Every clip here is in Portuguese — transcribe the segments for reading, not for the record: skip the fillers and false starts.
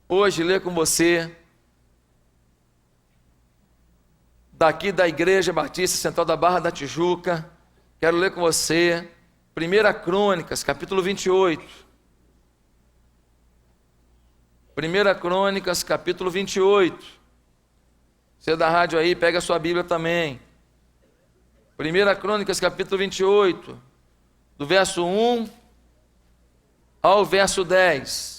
hoje ler com você, daqui da Igreja Batista Central da Barra da Tijuca. Quero ler com você 1 Crônicas, capítulo 28. 1 Crônicas, capítulo 28. Você da rádio aí, pega a sua Bíblia também. 1 Crônicas, capítulo 28, do verso 1 ao verso 10.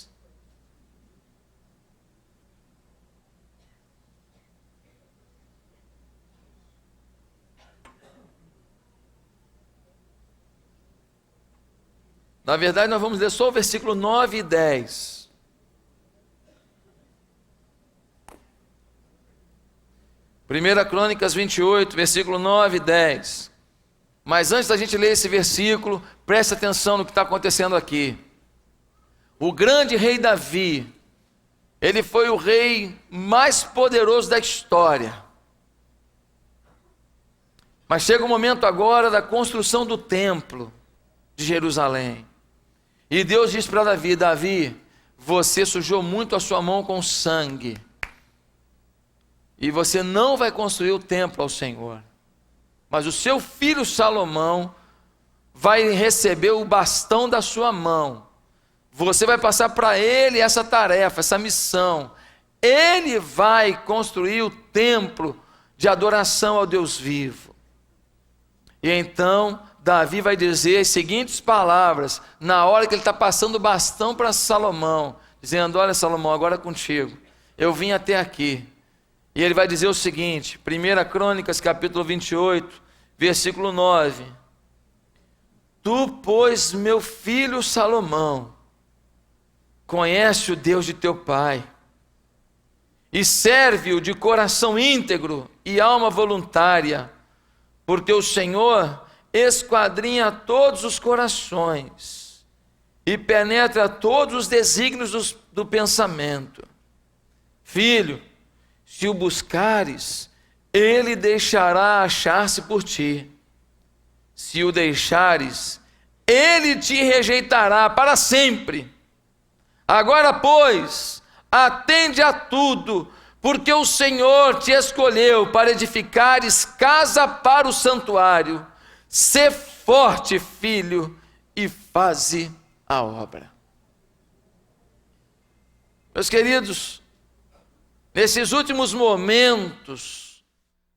Na verdade, nós vamos ler só o versículo 9 e 10. Primeira Crônicas 28, versículo 9 e 10. Mas antes da gente ler esse versículo, preste atenção no que está acontecendo aqui. O grande rei Davi, ele foi o rei mais poderoso da história. Mas chega o momento agora da construção do templo de Jerusalém. E Deus diz para Davi: Davi, você sujou muito a sua mão com sangue, e você não vai construir o templo ao Senhor, mas o seu filho Salomão vai receber o bastão da sua mão. Você vai passar para ele essa tarefa, essa missão. Ele vai construir o templo de adoração ao Deus vivo. E então Davi vai dizer as seguintes palavras, na hora que ele está passando o bastão para Salomão, dizendo: olha, Salomão, agora é contigo, eu vim até aqui. E ele vai dizer o seguinte, 1 Crônicas, capítulo 28, versículo 9. Tu, pois, meu filho Salomão, conhece o Deus de teu pai, e serve-o de coração íntegro e alma voluntária, porque o Senhor esquadrinha todos os corações e penetra todos os desígnios do pensamento. Filho, se o buscares, ele deixará achar-se por ti. Se o deixares, ele te rejeitará para sempre. Agora, pois, atende a tudo, porque o Senhor te escolheu para edificares casa para o santuário. Sê forte, filho, e faze a obra. Meus queridos, nesses últimos momentos,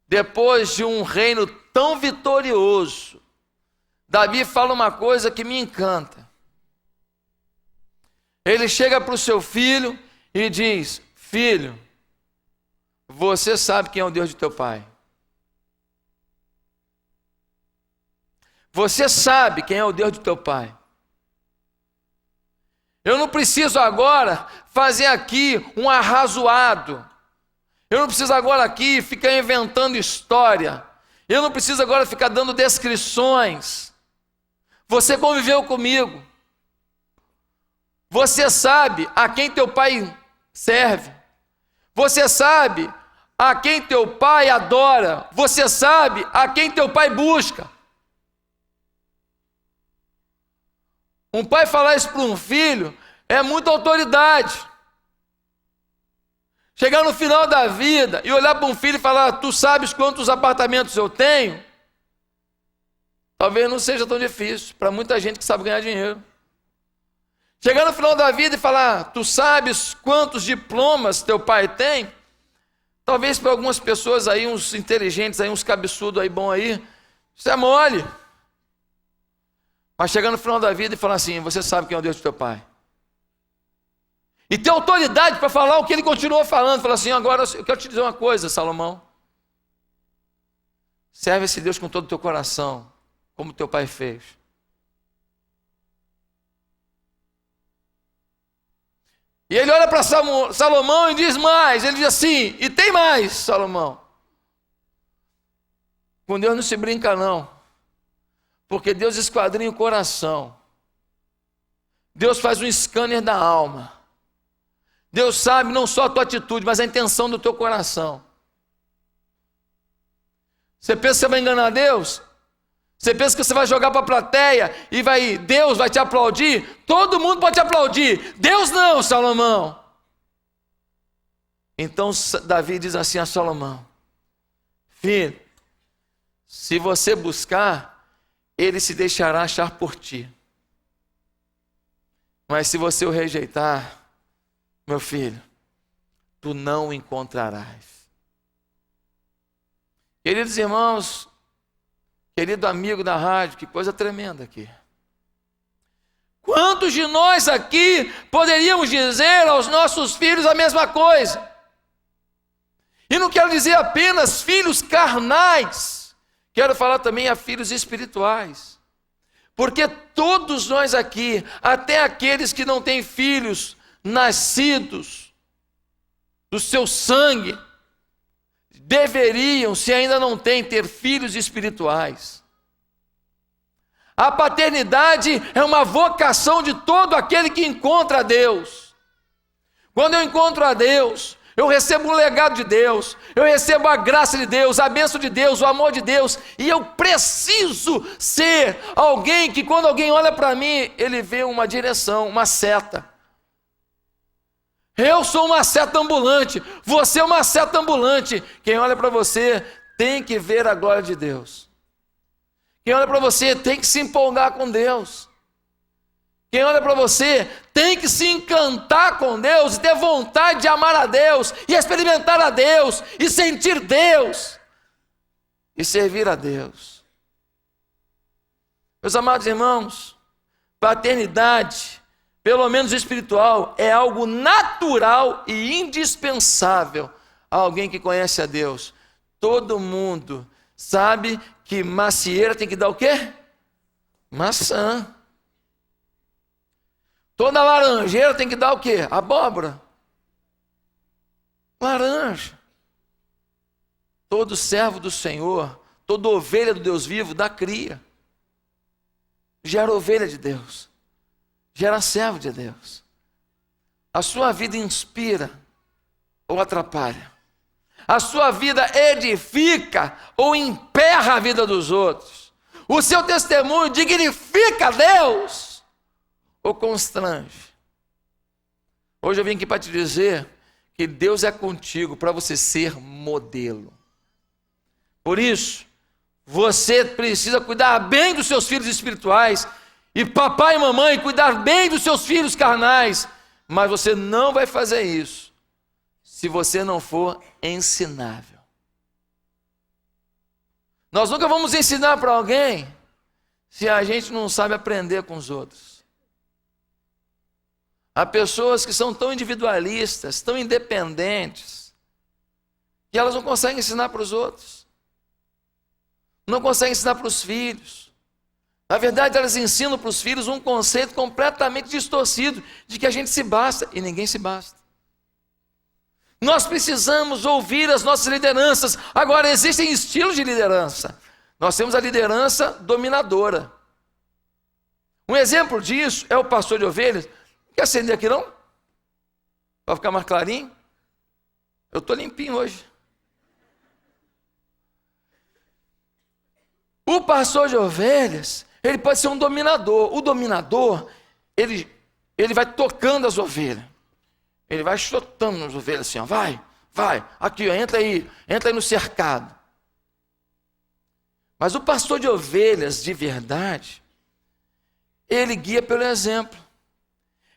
depois de um reino tão vitorioso, Davi fala uma coisa que me encanta. Ele chega para o seu filho e diz: filho, você sabe quem é o Deus de teu pai. Você sabe quem é o Deus de teu pai. Eu não preciso agora fazer aqui um arrazoado. Eu não preciso agora aqui ficar inventando história. Eu não preciso agora ficar dando descrições. Você conviveu comigo. Você sabe a quem teu pai serve. Você sabe a quem teu pai adora. Você sabe a quem teu pai busca. Um pai falar isso para um filho é muita autoridade. Chegar no final da vida e olhar para um filho e falar: tu sabes quantos apartamentos eu tenho? Talvez não seja tão difícil para muita gente que sabe ganhar dinheiro. Chegar no final da vida e falar: tu sabes quantos diplomas teu pai tem? Talvez para algumas pessoas aí, uns inteligentes aí, uns cabeçudos aí, bom aí, isso é mole. Mas chegar no final da vida e falar assim: você sabe quem é o Deus do teu pai. E ter autoridade para falar o que ele continuou falando. Falar assim: agora eu quero te dizer uma coisa, Salomão. Serve esse Deus com todo o teu coração, como teu pai fez. E ele olha para Salomão e diz mais. Ele diz assim: e tem mais, Salomão. Com Deus não se brinca não. Porque Deus esquadrinha o coração. Deus faz um scanner da alma. Deus sabe não só a tua atitude, mas a intenção do teu coração. Você pensa que você vai enganar Deus? Você pensa que você vai jogar para a plateia e Deus vai te aplaudir? Todo mundo pode te aplaudir. Deus não, Salomão. Então Davi diz assim a Salomão: filho, se você buscar, ele se deixará achar por ti. Mas se você o rejeitar, meu filho, tu não o encontrarás. Queridos irmãos, querido amigo da rádio, que coisa tremenda aqui. Quantos de nós aqui poderíamos dizer aos nossos filhos a mesma coisa? E não quero dizer apenas filhos carnais, quero falar também a filhos espirituais. Porque todos nós aqui, até aqueles que não têm filhos nascidos do seu sangue, deveriam, se ainda não têm, ter filhos espirituais. A paternidade é uma vocação de todo aquele que encontra a Deus. Quando eu encontro a Deus, eu recebo um legado de Deus, eu recebo a graça de Deus, a bênção de Deus, o amor de Deus, e eu preciso ser alguém que, quando alguém olha para mim, ele vê uma direção, uma seta. Eu sou uma seta ambulante, você é uma seta ambulante. Quem olha para você tem que ver a glória de Deus. Quem olha para você tem que se empolgar com Deus. Quem olha para você tem que se encantar com Deus, e ter vontade de amar a Deus, e experimentar a Deus, e sentir Deus, e servir a Deus. Meus amados irmãos, paternidade, pelo menos espiritual, é algo natural e indispensável a alguém que conhece a Deus. Todo mundo sabe que macieira tem que dar o quê? Maçã. Toda laranjeira tem que dar o quê? Abóbora. Laranja. Todo servo do Senhor, toda ovelha do Deus vivo dá cria. Gera ovelha de Deus. Gera servo de Deus. A sua vida inspira ou atrapalha? A sua vida edifica ou emperra a vida dos outros? O seu testemunho dignifica a Deus ou constrange? Hoje eu vim aqui para te dizer que Deus é contigo para você ser modelo. Por isso, você precisa cuidar bem dos seus filhos espirituais, e papai e mamãe cuidar bem dos seus filhos carnais, mas você não vai fazer isso se você não for ensinável. Nós nunca vamos ensinar para alguém se a gente não sabe aprender com os outros. Há pessoas que são tão individualistas, tão independentes, que elas não conseguem ensinar para os outros, não conseguem ensinar para os filhos. Na verdade, elas ensinam para os filhos um conceito completamente distorcido de que a gente se basta, e ninguém se basta. Nós precisamos ouvir as nossas lideranças. Agora, existem estilos de liderança. Nós temos a liderança dominadora. Um exemplo disso é o pastor de ovelhas. Quer acender aqui não? Para ficar mais clarinho? Eu estou limpinho hoje. O pastor de ovelhas, ele pode ser um dominador. O dominador, ele vai tocando as ovelhas. Ele vai chutando as ovelhas assim, ó, vai, aqui, ó, entra aí no cercado. Mas o pastor de ovelhas de verdade, ele guia pelo exemplo.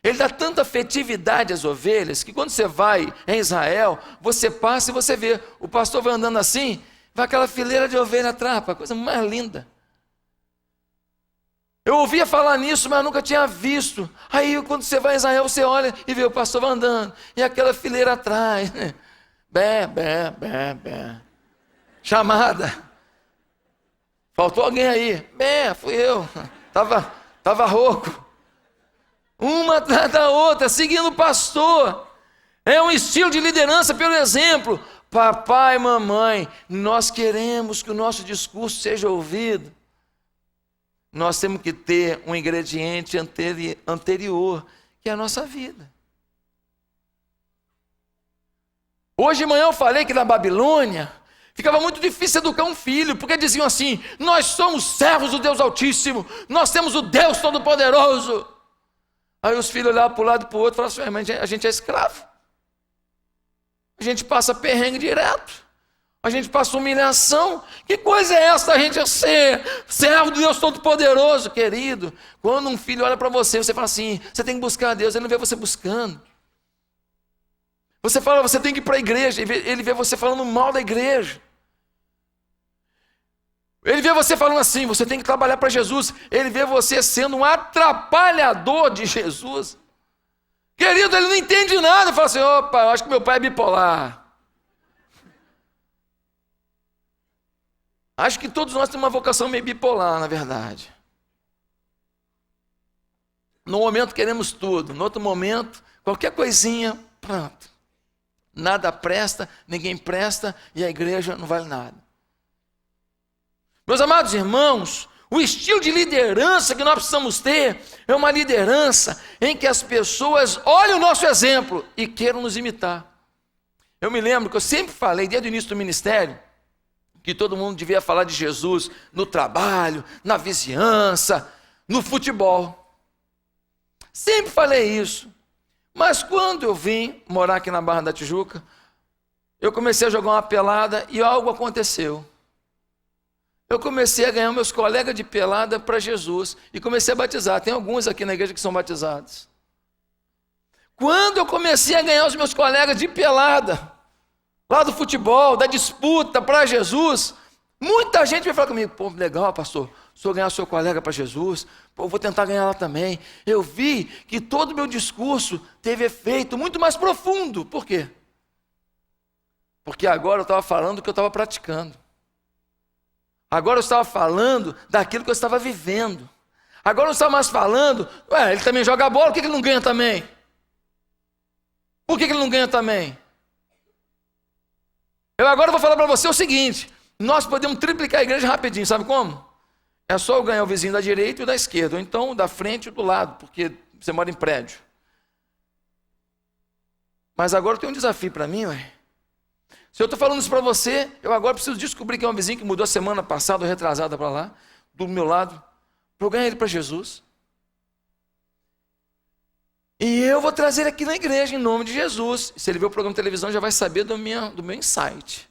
Ele dá tanta afetividade às ovelhas que quando você vai em Israel, você passa e você vê, o pastor vai andando assim, vai aquela fileira de ovelha atrás, a coisa mais linda. Eu ouvia falar nisso, mas nunca tinha visto. Aí quando você vai em Israel, você olha e vê o pastor andando, e aquela fileira atrás, né? Bé. Chamada. Faltou alguém aí. Bé, fui eu. Tava rouco. Uma atrás da outra, seguindo o pastor. É um estilo de liderança pelo exemplo. Papai, mamãe, nós queremos que o nosso discurso seja ouvido. Nós temos que ter um ingrediente anterior, que é a nossa vida. Hoje de manhã eu falei que na Babilônia ficava muito difícil educar um filho, porque diziam assim, nós somos servos do Deus Altíssimo, nós temos o Deus Todo-Poderoso. Aí os filhos olhavam para um lado e para o outro e falavam assim, mas a gente é escravo. A gente passa perrengue direto. A gente passa humilhação. Que coisa é essa a gente ser servo do Deus Todo-Poderoso, querido? Quando um filho olha para você, você fala assim, você tem que buscar a Deus, ele não vê você buscando. Você fala, você tem que ir para a igreja, ele vê você falando mal da igreja. Ele vê você falando assim, você tem que trabalhar para Jesus. Ele vê você sendo um atrapalhador de Jesus. Querido, ele não entende nada. Ele fala assim, opa, eu acho que meu pai é bipolar. Acho que todos nós temos uma vocação meio bipolar, na verdade. No momento queremos tudo, no outro momento, qualquer coisinha, pronto. Nada presta, ninguém presta e a igreja não vale nada. Meus amados irmãos, o estilo de liderança que nós precisamos ter é uma liderança em que as pessoas olhem o nosso exemplo e queiram nos imitar. Eu me lembro que eu sempre falei, desde o início do ministério, que todo mundo devia falar de Jesus no trabalho, na vizinhança, no futebol. Sempre falei isso. Mas quando eu vim morar aqui na Barra da Tijuca, eu comecei a jogar uma pelada e algo aconteceu. Eu comecei a ganhar meus colegas de pelada para Jesus e comecei a batizar. Tem alguns aqui na igreja que são batizados. Quando eu comecei a ganhar os meus colegas de pelada, lá do futebol, da disputa para Jesus, muita gente vai falar comigo, pô, legal, pastor, o senhor ganhar seu colega para Jesus, pô, vou tentar ganhar lá também. Eu vi que todo o meu discurso teve efeito muito mais profundo. Por quê? Porque agora eu estava falando do que eu estava praticando. Agora eu estava falando daquilo que eu estava vivendo. Agora eu não estava mais falando, ele também joga bola, por que ele não ganha também? Por que ele não ganha também? Eu agora vou falar para você o seguinte, nós podemos triplicar a igreja rapidinho, sabe como? É só eu ganhar o vizinho da direita e o da esquerda, ou então da frente e do lado, porque você mora em prédio. Mas agora tem um desafio para mim, ué. Se eu estou falando isso para você, eu agora preciso descobrir quem é um vizinho que mudou a semana passada ou retrasada para lá, do meu lado, para eu ganhar ele para Jesus. E eu vou trazer ele aqui na igreja, em nome de Jesus. Se ele ver o programa de televisão, já vai saber do meu insight.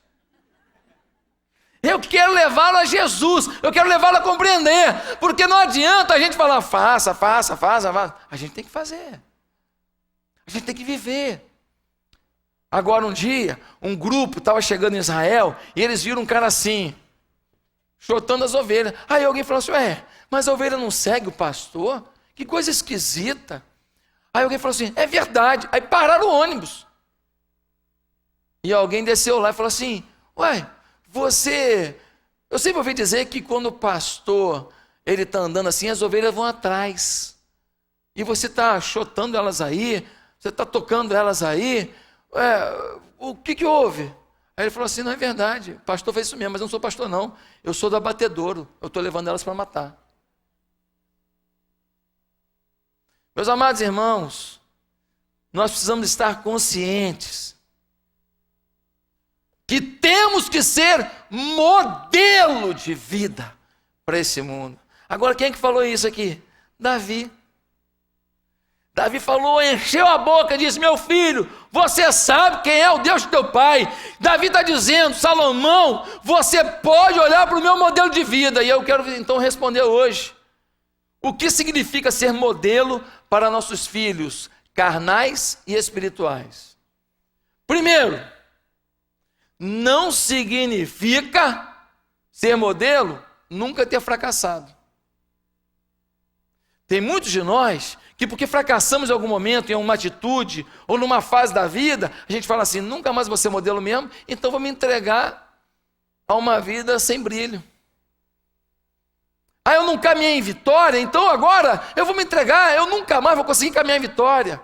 Eu quero levá-lo a Jesus, eu quero levá-lo a compreender, porque não adianta a gente falar, faça. A gente tem que fazer. A gente tem que viver. Agora um dia, um grupo estava chegando em Israel, e eles viram um cara assim, chotando as ovelhas. Aí alguém falou assim, mas a ovelha não segue o pastor? Que coisa esquisita. Aí alguém falou assim, é verdade. Aí pararam o ônibus. E alguém desceu lá e falou assim, eu sempre ouvi dizer que quando o pastor, ele está andando assim, as ovelhas vão atrás. E você está chotando elas aí, você está tocando elas aí, o que houve? Aí ele falou assim, não é verdade, o pastor fez isso mesmo, mas eu não sou pastor não, eu sou do abatedouro, eu estou levando elas para matar. Meus amados irmãos, nós precisamos estar conscientes que temos que ser modelo de vida para esse mundo. Agora, quem é que falou isso aqui? Davi. Davi falou, encheu a boca, disse, meu filho, você sabe quem é o Deus de teu pai. Davi está dizendo, Salomão, você pode olhar para o meu modelo de vida. E eu quero então responder hoje. O que significa ser modelo para nossos filhos carnais e espirituais? Primeiro, não significa ser modelo nunca ter fracassado. Tem muitos de nós que porque fracassamos em algum momento, em uma atitude ou numa fase da vida, a gente fala assim, nunca mais vou ser modelo mesmo, então vou me entregar a uma vida sem brilho. Eu não caminhei em vitória, então agora eu vou me entregar, eu nunca mais vou conseguir caminhar em vitória.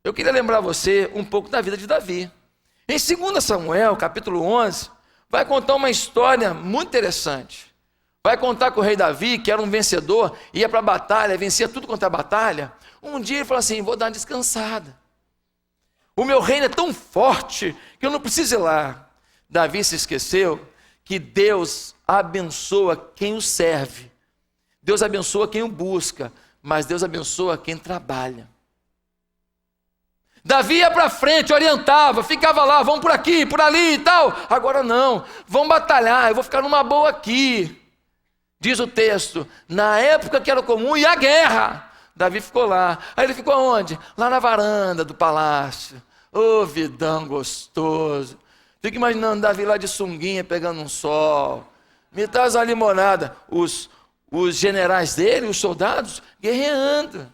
Eu queria lembrar você um pouco da vida de Davi. Em 2 Samuel, capítulo 11, vai contar uma história muito interessante. Vai contar que o rei Davi, que era um vencedor, ia para a batalha, vencia tudo quanto é batalha. Um dia ele falou assim, vou dar uma descansada. O meu reino é tão forte que eu não preciso ir lá. Davi se esqueceu que Deus abençoa quem o serve. Deus abençoa quem o busca, mas Deus abençoa quem trabalha. Davi ia para frente, orientava, ficava lá, vamos por aqui, por ali e tal. Agora não, vamos batalhar, eu vou ficar numa boa aqui. Diz o texto, na época que era comum ir à guerra, Davi ficou lá. Aí ele ficou aonde? Lá na varanda do palácio. Ô, vidão gostoso. Fica imaginando Davi lá de sunguinha, pegando um sol. Me traz uma limonada. Os generais dele, os soldados, guerreando.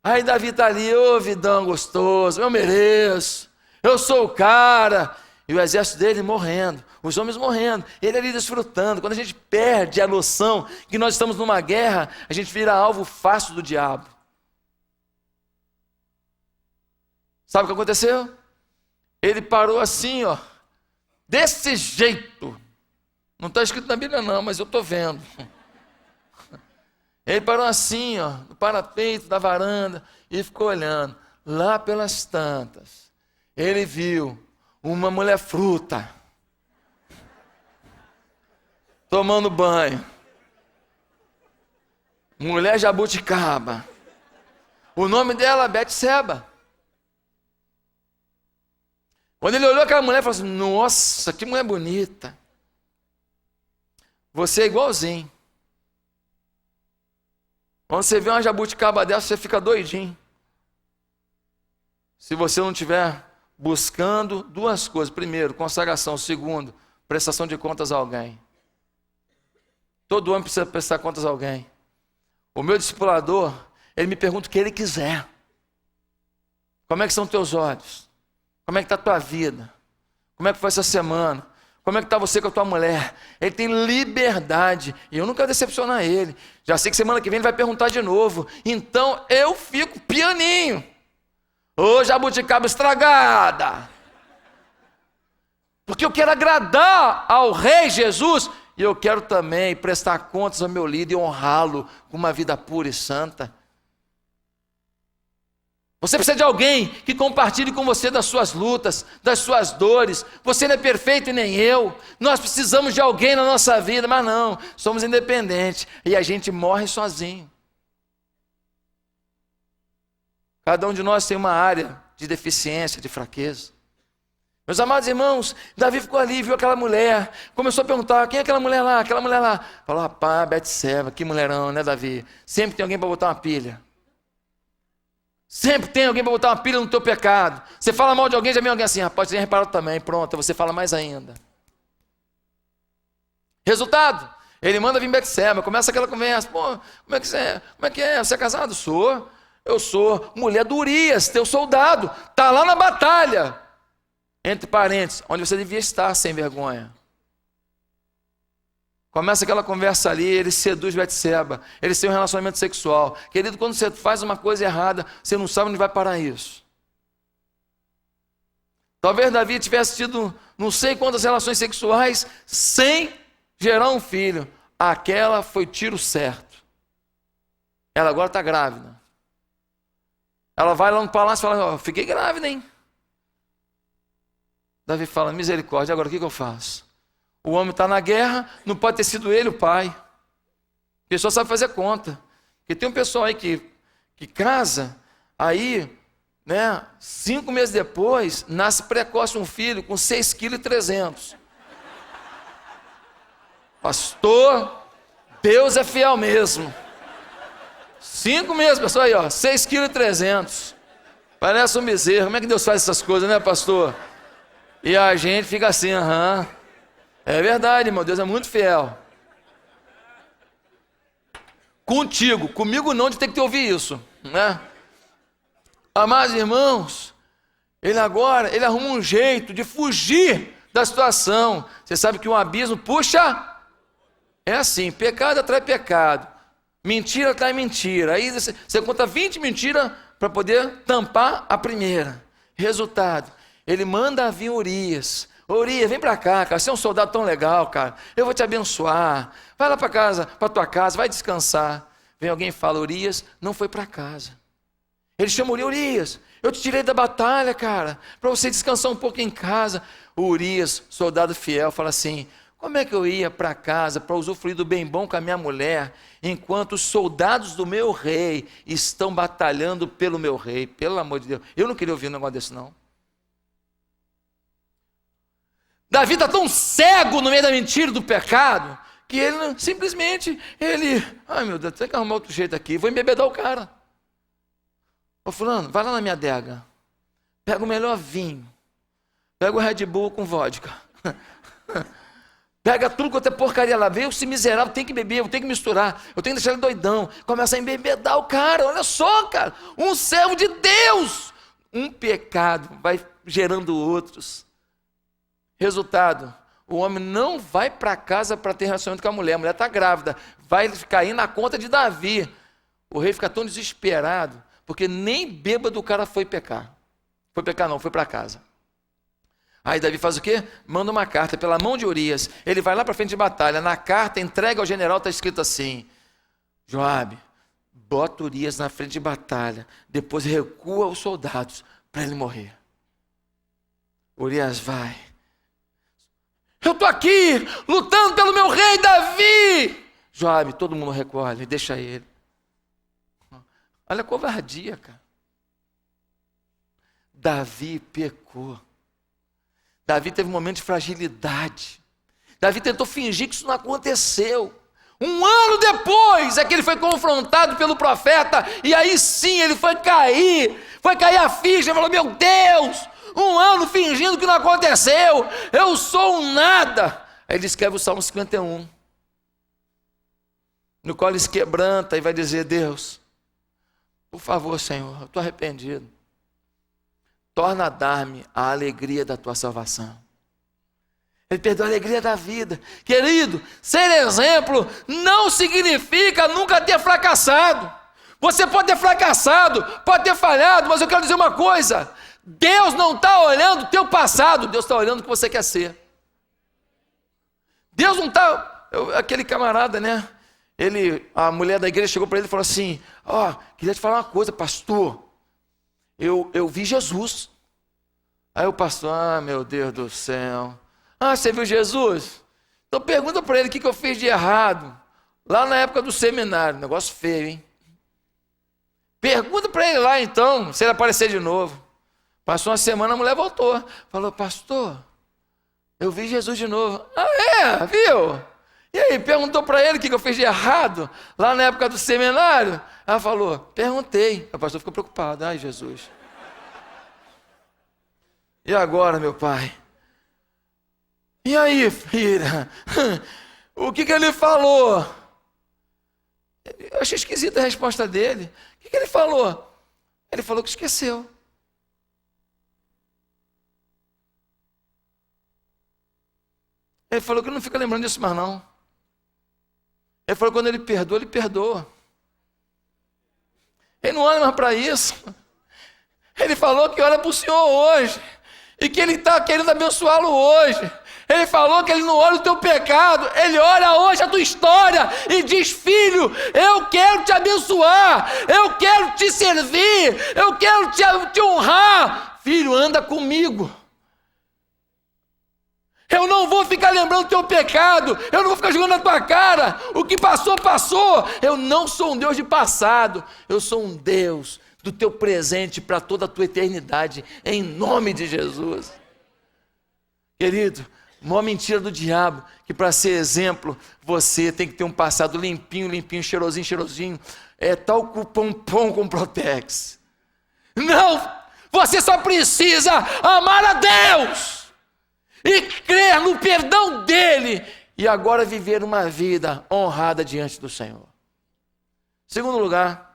Aí Davi está ali, ô vidão gostoso, eu mereço, eu sou o cara. E o exército dele morrendo, os homens morrendo, ele ali desfrutando. Quando a gente perde a noção que nós estamos numa guerra, a gente vira alvo fácil do diabo. Sabe o que aconteceu? Ele parou assim, ó, desse jeito. Não está escrito na Bíblia não, mas eu estou vendo. Ele parou assim, ó, no parapeito da varanda e ficou olhando. Lá pelas tantas, ele viu uma mulher fruta tomando banho. Mulher jabuticaba. O nome dela, Betseba. Quando ele olhou aquela mulher, ele falou assim, nossa, que mulher bonita. Você é igualzinho. Quando você vê uma jabuticaba dessa, você fica doidinho. Se você não estiver buscando duas coisas. Primeiro, consagração. Segundo, prestação de contas a alguém. Todo homem precisa prestar contas a alguém. O meu discipulador, ele me pergunta o que ele quiser. Como é que são teus olhos? Como é que está a tua vida? Como é que foi essa semana? Como é que está você com a tua mulher? Ele tem liberdade. E eu não quero decepcionar ele. Já sei que semana que vem ele vai perguntar de novo. Então eu fico pianinho. Ô jabuticaba estragada. Porque eu quero agradar ao Rei Jesus. E eu quero também prestar contas ao meu líder e honrá-lo com uma vida pura e santa. Você precisa de alguém que compartilhe com você das suas lutas, das suas dores. Você não é perfeito e nem eu. Nós precisamos de alguém na nossa vida, mas não, somos independentes e a gente morre sozinho. Cada um de nós tem uma área de deficiência, de fraqueza. Meus amados irmãos, Davi ficou ali, viu aquela mulher, começou a perguntar, quem é aquela mulher lá, aquela mulher lá? Falou, rapaz, Betseba, que mulherão, né, Davi? Sempre tem alguém para botar uma pilha. Sempre tem alguém para botar uma pilha no teu pecado. Você fala mal de alguém, já vem alguém assim, rapaz, você tem reparado também, pronto, você fala mais ainda. Resultado, ele manda vir Betseba, começa aquela conversa, pô, como é que você é? Como é que é? Você é casado? Sou. Eu sou mulher do Urias, teu soldado, está lá na batalha. Entre parênteses, onde você devia estar, sem vergonha. Começa aquela conversa ali, ele seduz Betseba, eles têm um relacionamento sexual. Querido, quando você faz uma coisa errada, você não sabe onde vai parar isso. Talvez Davi tivesse tido não sei quantas relações sexuais sem gerar um filho. Aquela foi tiro certo. Ela agora está grávida. Ela vai lá no palácio e fala, fiquei grávida, hein? Davi fala, misericórdia, agora o que eu faço? O homem está na guerra, não pode ter sido ele o pai. A pessoa sabe fazer conta. Porque tem um pessoal aí que casa, aí, né, 5 meses depois, nasce precoce um filho com 6,3 kg. Pastor, Deus é fiel mesmo. 5 meses, pessoal aí, ó, 6,3 kg. Parece um bezerro. Como é que Deus faz essas coisas, né, pastor? E a gente fica assim, aham. É verdade, irmão, Deus é muito fiel. Contigo, comigo não, de ter que ouvir isso, né? Amados irmãos, ele arruma um jeito de fugir da situação. Você sabe que um abismo puxa, é assim, pecado atrai pecado, mentira atrai mentira. Aí você conta 20 mentiras para poder tampar a primeira. Resultado, ele manda vir Urias. Urias, vem para cá, cara, você é um soldado tão legal, cara, eu vou te abençoar, vai lá para casa, para tua casa, vai descansar. Vem alguém e fala, Urias não foi para casa. Ele chama Urias, eu te tirei da batalha, cara, para você descansar um pouco em casa. O Urias, soldado fiel, fala assim, Como é que eu ia para casa para usufruir do bem bom com a minha mulher, enquanto os soldados do meu rei estão batalhando pelo meu rei? Pelo amor de Deus, eu não queria ouvir um negócio desse não. Davi está tão cego no meio da mentira e do pecado, que ele simplesmente, ai meu Deus, tem que arrumar outro jeito aqui, vou embebedar o cara. Ô fulano, vai lá na minha adega, pega o melhor vinho, pega o Red Bull com vodka, pega tudo quanto é porcaria lá, vê esse miserável, tem que beber, eu tenho que misturar, eu tenho que deixar ele doidão, começa a embebedar o cara, olha só cara, um servo de Deus, um pecado vai gerando outros. Resultado, o homem não vai para casa para ter relacionamento com a mulher está grávida, vai cair na conta de Davi. O rei fica tão desesperado, porque nem bêbado o cara foi pecar. Foi pecar não, foi para casa. Aí Davi faz o quê? Manda uma carta pela mão de Urias, ele vai lá para frente de batalha, na carta entrega ao general, está escrito assim: Joabe, bota Urias na frente de batalha, depois recua os soldados para ele morrer. Urias vai. Eu estou aqui, lutando pelo meu rei Davi. Joabe, todo mundo recolhe, deixa ele. Olha a covardia, cara. Davi pecou. Davi teve um momento de fragilidade. Davi tentou fingir que isso não aconteceu. Um ano depois é que ele foi confrontado pelo profeta, e aí sim ele foi cair a ficha, falou, meu Deus, um ano fingindo que não aconteceu, eu sou um nada. Aí ele escreve o Salmo 51, no qual ele se quebranta e vai dizer, Deus, por favor Senhor, eu estou arrependido, torna a dar-me a alegria da tua salvação. Ele perdeu a alegria da vida. Querido, ser exemplo não significa nunca ter fracassado. Você pode ter fracassado, pode ter falhado, mas eu quero dizer uma coisa, Deus não está olhando o teu passado, Deus está olhando o que você quer ser. Deus não está... Aquele camarada, né? A mulher da igreja chegou para ele e falou assim, queria te falar uma coisa, pastor, eu vi Jesus. Aí o pastor, meu Deus do céu, você viu Jesus? Então pergunta para ele o que eu fiz de errado, lá na época do seminário, negócio feio, hein? Pergunta para ele lá então, se ele aparecer de novo. Passou uma semana, a mulher voltou, falou, pastor, eu vi Jesus de novo. Viu? E aí, perguntou para ele o que eu fiz de errado, lá na época do seminário? Ela falou, perguntei. O pastor ficou preocupado, ai Jesus. E agora, meu pai? E aí, filha? O que ele falou? Eu achei esquisita a resposta dele. O que ele falou? Ele falou que esqueceu. Ele falou que não fica lembrando disso mais não. Ele falou que quando ele perdoa, ele perdoa. Ele não olha mais para isso. Ele falou que olha para o Senhor hoje. E que ele está querendo abençoá-lo hoje. Ele falou que ele não olha o teu pecado, ele olha hoje a tua história e diz, filho, eu quero te abençoar, eu quero te servir, eu quero te honrar. Filho, anda comigo. Eu não vou ficar lembrando do teu pecado, eu não vou ficar jogando na tua cara. O que passou, passou. Eu não sou um Deus de passado, eu sou um Deus do teu presente para toda a tua eternidade, em nome de Jesus. Querido, maior mentira do diabo, que para ser exemplo, você tem que ter um passado limpinho, cheirosinho, tal com pompom com Protex. Não, você só precisa amar a Deus e crer no perdão dele e agora viver uma vida honrada diante do Senhor. Segundo lugar,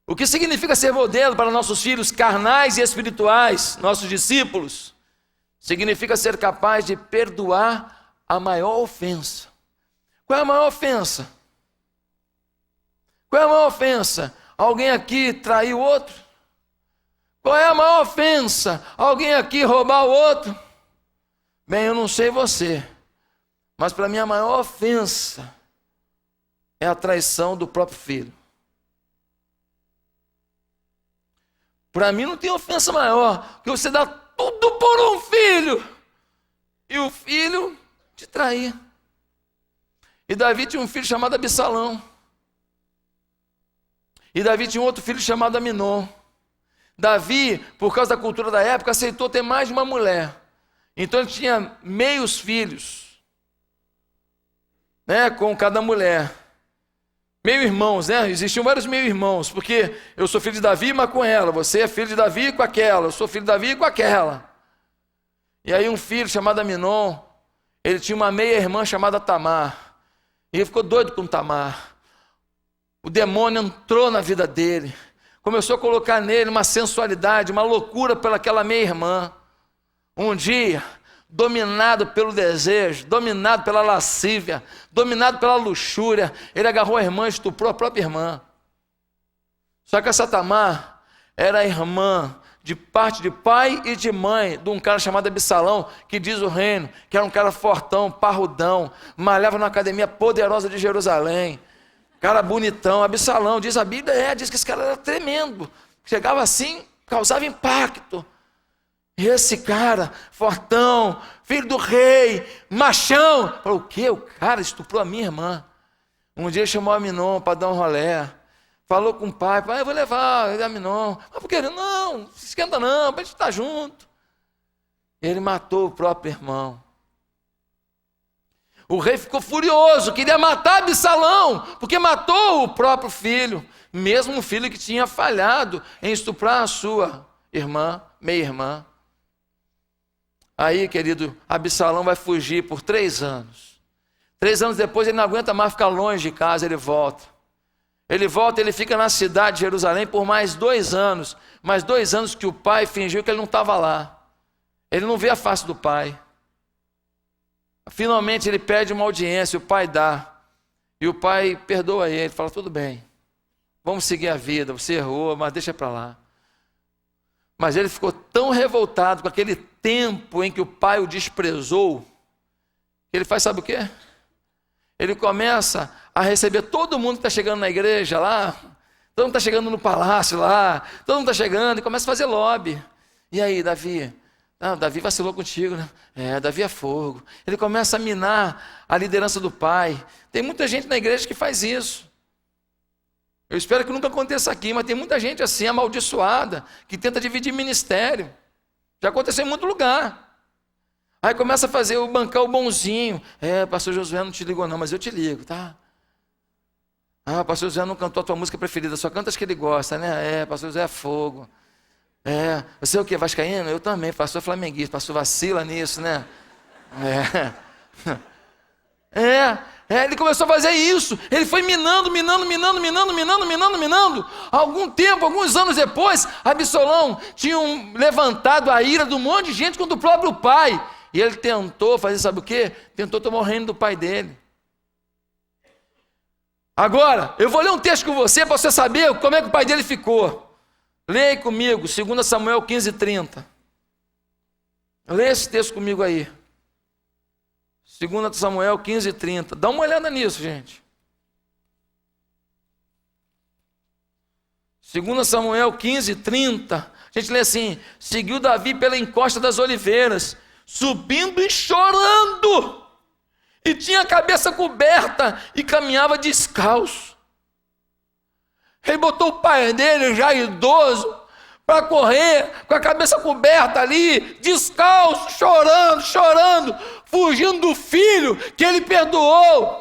o que significa ser modelo para nossos filhos carnais e espirituais, nossos discípulos? Significa ser capaz de perdoar a maior ofensa. Qual é a maior ofensa? Qual é a maior ofensa? Alguém aqui trair o outro? Qual é a maior ofensa? Alguém aqui roubar o outro? Bem, eu não sei você, mas para mim a maior ofensa é a traição do próprio filho. Para mim não tem ofensa maior que você dar tudo por um filho e o filho te trair. E Davi tinha um filho chamado Absalão. E Davi tinha um outro filho chamado Aminon. Davi, por causa da cultura da época, aceitou ter mais de uma mulher. Então ele tinha meios filhos, né, com cada mulher. Meio-irmãos, né? Existiam vários meio-irmãos, porque eu sou filho de Davi, mas com ela. Você é filho de Davi com aquela. Eu sou filho de Davi com aquela. E aí um filho chamado Aminon, ele tinha uma meia-irmã chamada Tamar. E ele ficou doido com Tamar. O demônio entrou na vida dele. Começou a colocar nele uma sensualidade, uma loucura pelaquela meia-irmã. Um dia, dominado pelo desejo, dominado pela lascívia, dominado pela luxúria, ele agarrou a irmã e estuprou a própria irmã. Só que essa Tamar era a irmã de parte de pai e de mãe de um cara chamado Absalão, que diz o reino, que era um cara fortão, parrudão, malhava numa academia poderosa de Jerusalém, cara bonitão. Absalão, diz a Bíblia, diz que esse cara era tremendo, chegava assim, causava impacto. E esse cara, fortão, filho do rei, machão, falou: o quê? O cara estuprou a minha irmã. Um dia chamou Aminon para dar um rolé. Falou com o pai: pai, eu vou levar Aminon. Mas por que? Não, se esquenta não, para a gente estar junto. Ele matou o próprio irmão. O rei ficou furioso, queria matar Absalão, porque matou o próprio filho, mesmo o filho que tinha falhado em estuprar a sua irmã, meia-irmã. Aí, querido, Absalão vai fugir por 3 anos. 3 anos depois ele não aguenta mais ficar longe de casa, ele volta. Ele fica na cidade de Jerusalém por mais 2 anos. Mais 2 anos que o pai fingiu que ele não estava lá. Ele não vê a face do pai. Finalmente ele pede uma audiência, o pai dá. E o pai perdoa ele, fala: tudo bem, vamos seguir a vida, você errou, mas deixa para lá. Mas ele ficou tão revoltado com aquele tempo em que o pai o desprezou, que ele faz, sabe o quê? Ele começa a receber todo mundo que está chegando na igreja lá, todo mundo está chegando no palácio lá, todo mundo está chegando e começa a fazer lobby. E aí, Davi? Ah, Davi vacilou contigo, né? Davi é fogo. Ele começa a minar a liderança do pai. Tem muita gente na igreja que faz isso. Eu espero que nunca aconteça aqui, mas tem muita gente assim, amaldiçoada, que tenta dividir ministério. Já aconteceu em muito lugar. Aí começa a fazer bancar o bonzinho. Pastor Josué não te ligou não, mas eu te ligo, tá? Ah, pastor Josué não cantou a tua música preferida, só canta as que ele gosta, né? Pastor Josué é fogo. Você é o quê? Vascaíno? Eu também, pastor flamenguista, pastor vacila nisso, né? Ele começou a fazer isso. Ele foi minando. Algum tempo, alguns anos depois, Absalão tinha levantado a ira de um monte de gente contra o próprio pai. E ele tentou fazer, sabe o quê? Tentou tomar o reino do pai dele. Agora, eu vou ler um texto com você para você saber como é que o pai dele ficou. Leia comigo, 2 Samuel 15:30. Leia esse texto comigo aí. 2 Samuel 15:30. Dá uma olhada nisso, gente. 2 Samuel 15:30. A gente lê assim: seguiu Davi pela encosta das oliveiras, subindo e chorando, e tinha a cabeça coberta e caminhava descalço. Ele botou o pai dele, já idoso, para correr com a cabeça coberta ali, descalço, chorando, fugindo do filho que ele perdoou.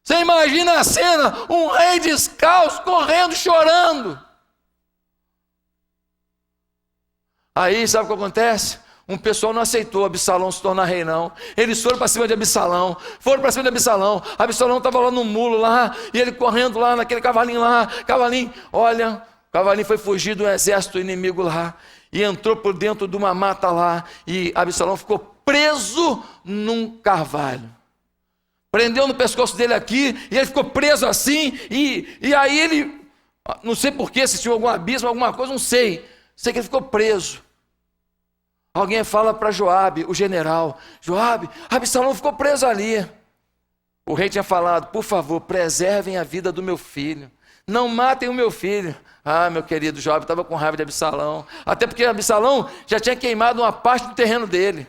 Você imagina a cena, um rei descalço, correndo, chorando. Aí, sabe o que acontece? Um pessoal não aceitou Absalão se tornar rei, não. Eles foram para cima de Absalão. Absalão estava lá no mulo lá, e ele correndo lá naquele cavalinho lá. Olha, o cavalinho foi fugir do exército inimigo lá, e entrou por dentro de uma mata lá, e Absalão ficou preso num carvalho. Prendeu no pescoço dele aqui, e ele ficou preso assim, e aí ele, não sei porquê, se tinha algum abismo, alguma coisa, não sei. Sei que ele ficou preso. Alguém fala para Joabe, o general: Joabe, Absalão ficou preso ali. O rei tinha falado: por favor, preservem a vida do meu filho, não matem o meu filho. Ah, meu querido, Joabe estava com raiva de Absalão, até porque Absalão já tinha queimado uma parte do terreno dele.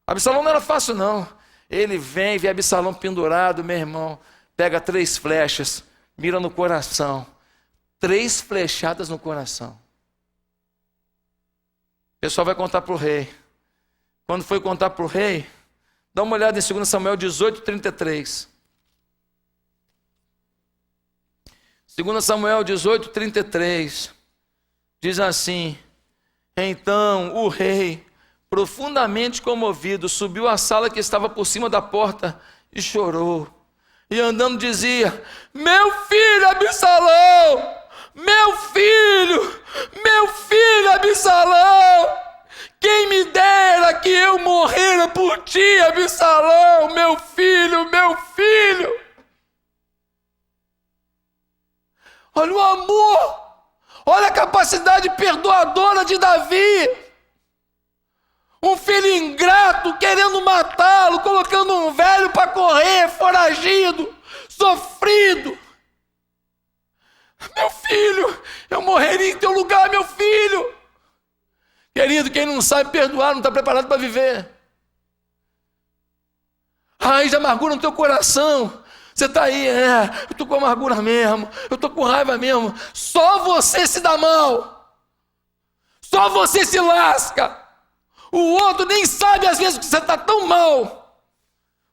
Absalão não era fácil, não. Ele vê Absalão pendurado, meu irmão, pega 3 flechas, mira no coração. 3 flechadas no coração. O pessoal vai contar para o rei. Quando foi contar para o rei, dá uma olhada em 2 Samuel 18:33. 2 Samuel 18:33. Diz assim: então o rei, profundamente comovido, subiu à sala que estava por cima da porta e chorou. E andando dizia: meu filho Absalão, meu filho Absalão, quem me dera que eu morrera por ti, Absalão, meu filho, meu filho. Olha o amor, olha a capacidade perdoadora de Davi. Um filho ingrato querendo matá-lo, colocando um velho para correr, foragido, sofrido. Meu filho, eu morreria em teu lugar, meu filho. Querido, quem não sabe perdoar não está preparado para viver. Raiz de amargura no teu coração. Você está aí, eu estou com amargura mesmo, eu estou com raiva mesmo. Só você se dá mal. Só você se lasca. O outro nem sabe às vezes que você está tão mal.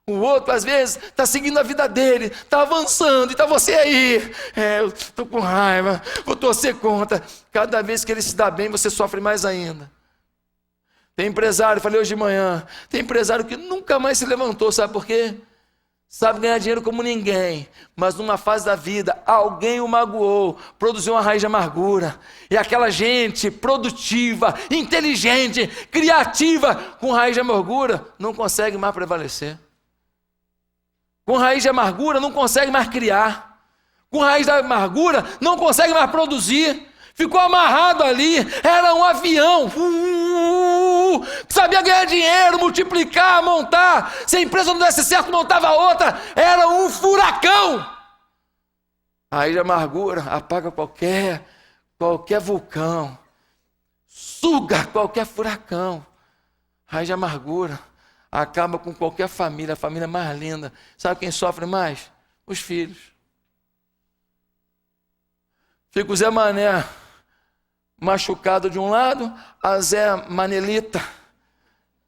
O outro às vezes está seguindo a vida dele, está avançando, e está você aí. Eu estou com raiva, vou torcer contra. Cada vez que ele se dá bem, você sofre mais ainda. Tem empresário, falei hoje de manhã, tem empresário que nunca mais se levantou, sabe por quê? Sabe ganhar dinheiro como ninguém, mas numa fase da vida, alguém o magoou, produziu uma raiz de amargura. E aquela gente produtiva, inteligente, criativa, com raiz de amargura, não consegue mais prevalecer. Com raiz de amargura, não consegue mais criar. Com raiz de amargura, não consegue mais produzir. Ficou amarrado ali, era um avião, sabia ganhar dinheiro, multiplicar, montar. Se a empresa não desse certo, montava outra, era um furacão. Aí de amargura apaga qualquer vulcão, suga qualquer furacão. Raiz de amargura acaba com qualquer família, a família mais linda. Sabe quem sofre mais? Os filhos. Fica o Zé Mané machucado de um lado, a Zé Manelita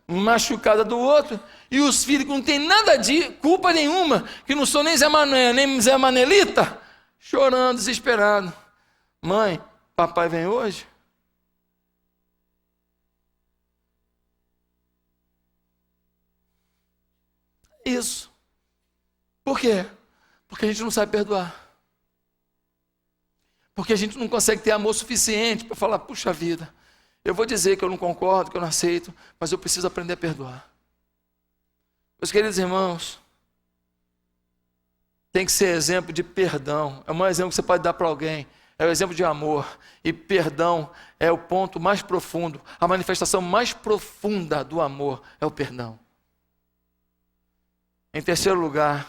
machucada do outro, e os filhos que não tem nada de culpa nenhuma, que não são nem Zé Mané, nem Zé Manelita, chorando, desesperado. Mãe, papai vem hoje? Isso. Por quê? Porque a gente não sabe perdoar. Porque a gente não consegue ter amor suficiente para falar, puxa vida, eu vou dizer que eu não concordo, que eu não aceito, mas eu preciso aprender a perdoar. Meus queridos irmãos, tem que ser exemplo de perdão. É o maior exemplo que você pode dar para alguém. É o exemplo de amor. E perdão é o ponto mais profundo. A manifestação mais profunda do amor é o perdão. Em terceiro lugar,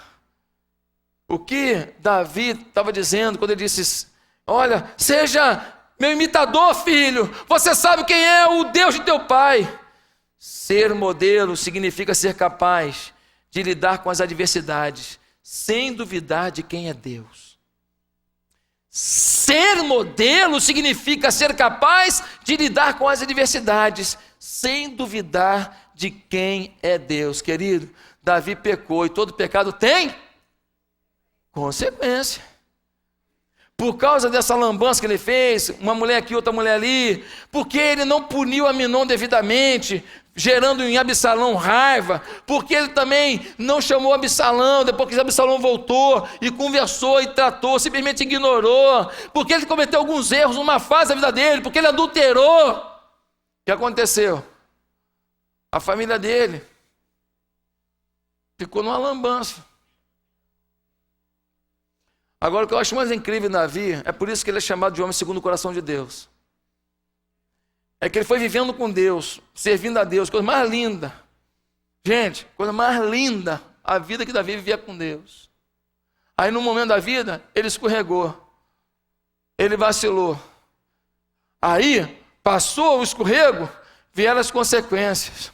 o que Davi estava dizendo quando ele disse: olha, seja meu imitador, filho. Você sabe quem é o Deus de teu pai. Ser modelo significa ser capaz de lidar com as adversidades, sem duvidar de quem é Deus. Ser modelo significa ser capaz de lidar com as adversidades, sem duvidar de quem é Deus. Querido, Davi pecou e todo pecado tem consequência. Por causa dessa lambança que ele fez, uma mulher aqui, outra mulher ali, porque ele não puniu Aminon devidamente, gerando em Absalão raiva, porque ele também não chamou Absalão, depois que Absalão voltou e conversou e tratou, simplesmente ignorou, porque ele cometeu alguns erros numa fase da vida dele, porque ele adulterou. O que aconteceu? A família dele ficou numa lambança. Agora, o que eu acho mais incrível em Davi, é por isso que ele é chamado de homem segundo o coração de Deus. É que ele foi vivendo com Deus, servindo a Deus, coisa mais linda. Gente, coisa mais linda, a vida que Davi vivia com Deus. Aí, no momento da vida, ele escorregou. Ele vacilou. Aí, passou o escorrego, vieram as consequências.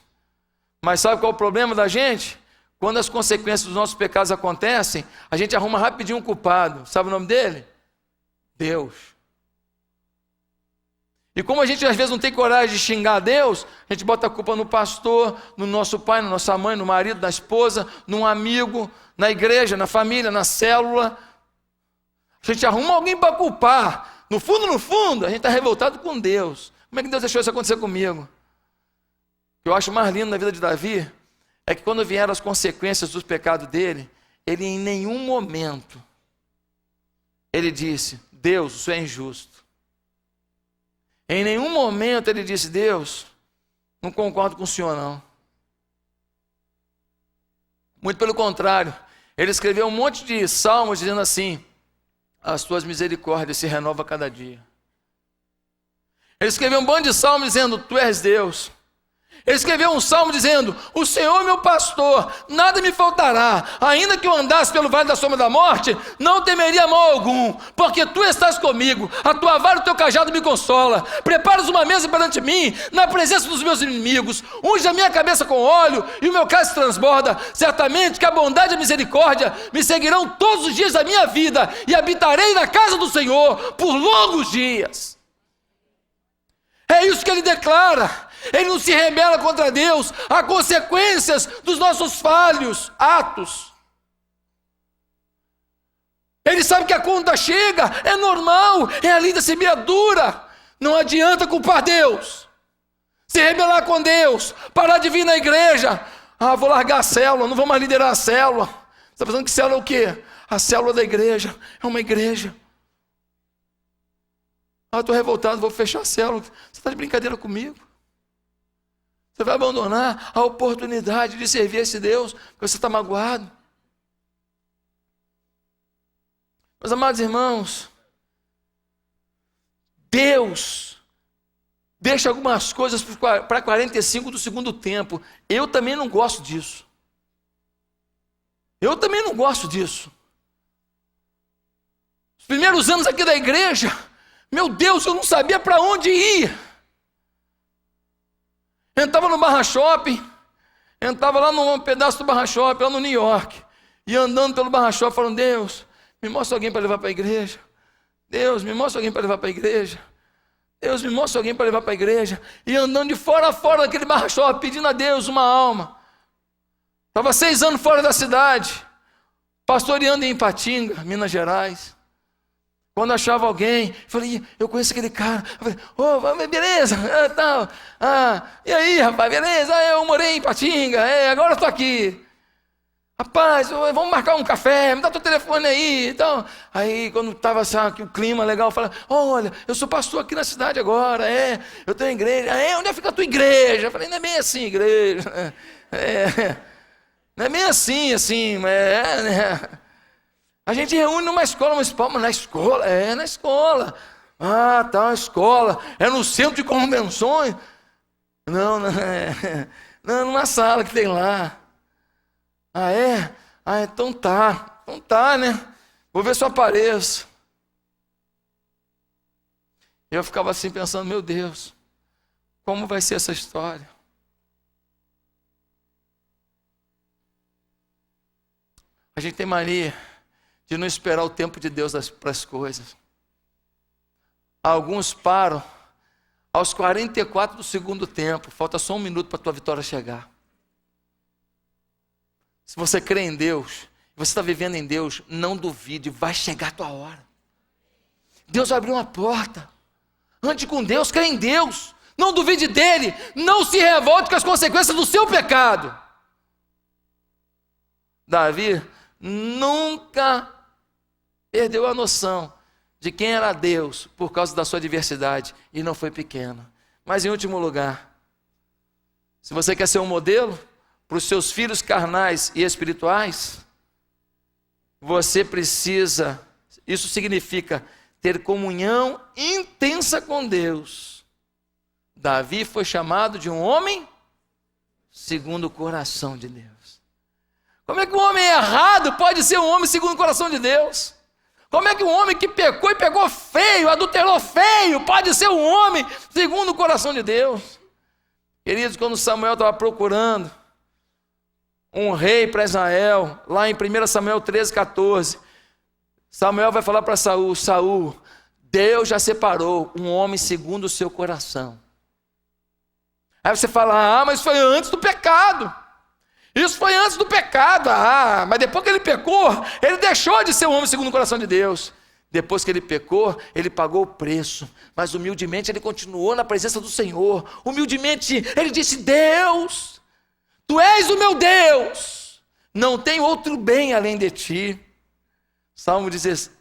Mas sabe qual é o problema da gente? Quando as consequências dos nossos pecados acontecem, a gente arruma rapidinho um culpado. Sabe o nome dele? Deus. E como a gente às vezes não tem coragem de xingar Deus, a gente bota a culpa no pastor, no nosso pai, na nossa mãe, no marido, na esposa, num amigo, na igreja, na família, na célula. A gente arruma alguém para culpar. No fundo, a gente está revoltado com Deus. Como é que Deus deixou isso acontecer comigo? O que eu acho mais lindo na vida de Davi é que quando vieram as consequências dos pecados dele, ele em nenhum momento, ele disse, Deus, isso é injusto. Em nenhum momento ele disse, Deus, não concordo com o Senhor não. Muito pelo contrário, ele escreveu um monte de salmos dizendo assim, as tuas misericórdias se renovam a cada dia. Ele escreveu um bando de salmos dizendo, tu és Deus. Ele escreveu um salmo dizendo, o Senhor é meu pastor, nada me faltará, ainda que eu andasse pelo vale da sombra da morte, não temeria mal algum, porque tu estás comigo, a tua vara e o teu cajado me consola, preparas uma mesa perante mim, na presença dos meus inimigos, unge a minha cabeça com óleo, e o meu cálice transborda, certamente que a bondade e a misericórdia me seguirão todos os dias da minha vida, e habitarei na casa do Senhor por longos dias. É isso que ele declara. Ele não se rebela contra Deus. Há consequências dos nossos falhos atos. Ele sabe que a conta chega, é normal, é a lei da semeadura. Não adianta culpar Deus, se rebelar com Deus, parar de vir na igreja. Vou largar a célula, não vou mais liderar a célula. Você está pensando que célula é o quê? A célula da igreja, é uma igreja. Estou revoltado, vou fechar a célula. Você está de brincadeira comigo? Você vai abandonar a oportunidade de servir esse Deus, porque você está magoado. Meus amados irmãos, Deus deixa algumas coisas para 45 do segundo tempo. Eu também não gosto disso. Eu também não gosto disso. Os primeiros anos aqui da igreja, meu Deus, eu não sabia para onde ir. Entrava no Barra Shopping, entrava lá num pedaço do Barra Shopping, lá no New York, e andando pelo Barra Shopping, falando, Deus, me mostra alguém para levar para a igreja. Deus, me mostra alguém para levar para a igreja. Deus, me mostra alguém para levar para a igreja. E andando de fora a fora daquele Barra Shopping, pedindo a Deus uma alma. Estava 6 anos fora da cidade, pastoreando em Ipatinga, Minas Gerais. Quando achava alguém, falei, eu conheço aquele cara. Eu falei, beleza, tal. E aí, rapaz, beleza? Eu morei em Ipatinga, agora eu estou aqui. Rapaz, vamos marcar um café, me dá teu telefone aí. Então, aí, quando estava assim, o clima legal, eu falei, olha, eu sou pastor aqui na cidade agora, eu tenho igreja. Onde é que fica a tua igreja? Eu falei, não é bem assim, igreja. Não é bem assim, né? A gente reúne numa escola municipal, mas na escola, na escola. Tá, na escola. É no centro de convenções. Não, numa sala que tem lá. É? Então tá, né? Vou ver se eu apareço. Eu ficava assim pensando, meu Deus, como vai ser essa história? A gente tem mania de não esperar o tempo de Deus para as coisas. Alguns param aos 44 do segundo tempo. Falta só 1 minuto para a tua vitória chegar. Se você crê em Deus, você está vivendo em Deus, não duvide, vai chegar a tua hora. Deus vai abrir uma porta. Ande com Deus, crê em Deus. Não duvide dele. Não se revolte com as consequências do seu pecado. Davi nunca perdeu a noção de quem era Deus por causa da sua adversidade e não foi pequeno. Mas em último lugar, se você quer ser um modelo para os seus filhos carnais e espirituais, você precisa, isso significa ter comunhão intensa com Deus. Davi foi chamado de um homem segundo o coração de Deus. Como é que um homem errado pode ser um homem segundo o coração de Deus? Como é que um homem que pecou e pegou feio, adulterou feio, pode ser um homem segundo o coração de Deus? Queridos, quando Samuel estava procurando um rei para Israel, lá em 1 Samuel 13:14. Samuel vai falar para Saul: Saul, Deus já separou um homem segundo o seu coração. Aí você fala: mas foi antes do pecado. Isso foi antes do pecado. Mas depois que ele pecou, ele deixou de ser um homem segundo o coração de Deus. Depois que ele pecou, ele pagou o preço. Mas humildemente ele continuou na presença do Senhor. Humildemente ele disse: Deus, Tu és o meu Deus. Não tem outro bem além de Ti. Salmo 16,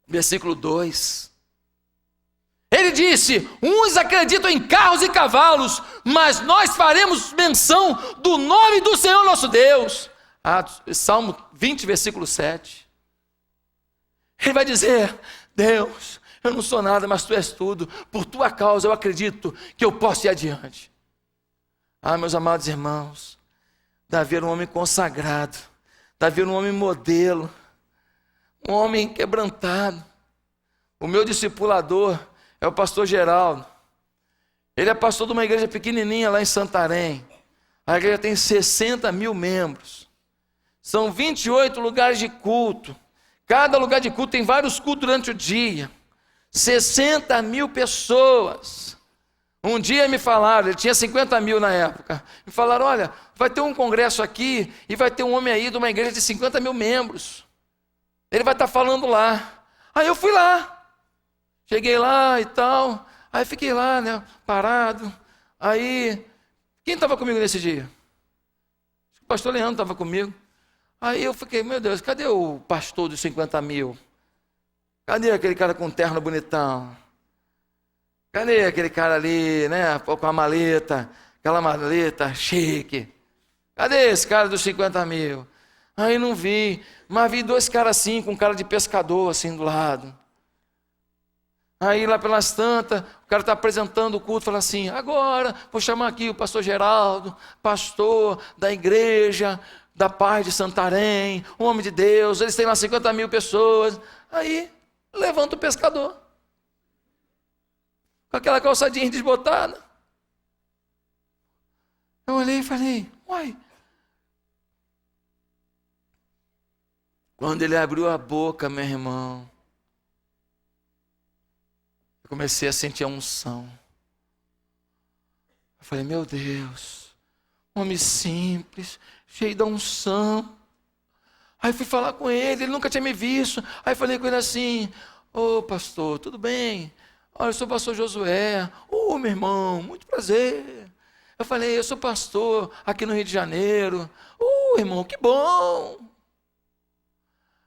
versículo 2. Ele disse: uns acreditam em carros e cavalos, mas nós faremos menção do nome do Senhor nosso Deus. Salmo 20, versículo 7. Ele vai dizer: Deus, eu não sou nada, mas Tu és tudo. Por Tua causa eu acredito que eu posso ir adiante. Meus amados irmãos, Davi era um homem consagrado. Davi era um homem modelo. Um homem quebrantado. O meu discipulador é o pastor Geraldo. Ele é pastor de uma igreja pequenininha lá em Santarém. A igreja tem 60 mil membros. São 28 lugares de culto. Cada lugar de culto tem vários cultos durante o dia. 60 mil pessoas. Um dia me falaram, ele tinha 50 mil na época. Me falaram: olha, vai ter um congresso aqui e vai ter um homem aí de uma igreja de 50 mil membros. Ele vai estar falando lá. Aí eu fui lá. Cheguei lá e tal. Aí fiquei lá, né, parado. Aí, quem estava comigo nesse dia? O pastor Leandro estava comigo. Aí eu fiquei: meu Deus, cadê o pastor dos 50 mil? Cadê aquele cara com terno bonitão? Cadê aquele cara ali, né, com a maleta, aquela maleta chique? Cadê esse cara dos 50 mil? Aí não vi, mas vi dois caras assim, com cara de pescador assim do lado. Aí lá pelas tantas, o cara está apresentando o culto, fala assim: agora vou chamar aqui o pastor Geraldo, pastor da igreja da Paz de Santarém, um homem de Deus, eles têm lá 50 mil pessoas. Aí levanta o pescador, com aquela calça jeans desbotada. Eu olhei e falei: uai. Quando ele abriu a boca, meu irmão, eu comecei a sentir a unção. Eu falei: meu Deus, homem simples, cheio da unção. Aí fui falar com ele nunca tinha me visto. Aí falei com ele assim: ô pastor, tudo bem? Olha, eu sou o pastor Josué. Meu irmão, muito prazer. Eu falei: eu sou pastor aqui no Rio de Janeiro. Irmão, que bom.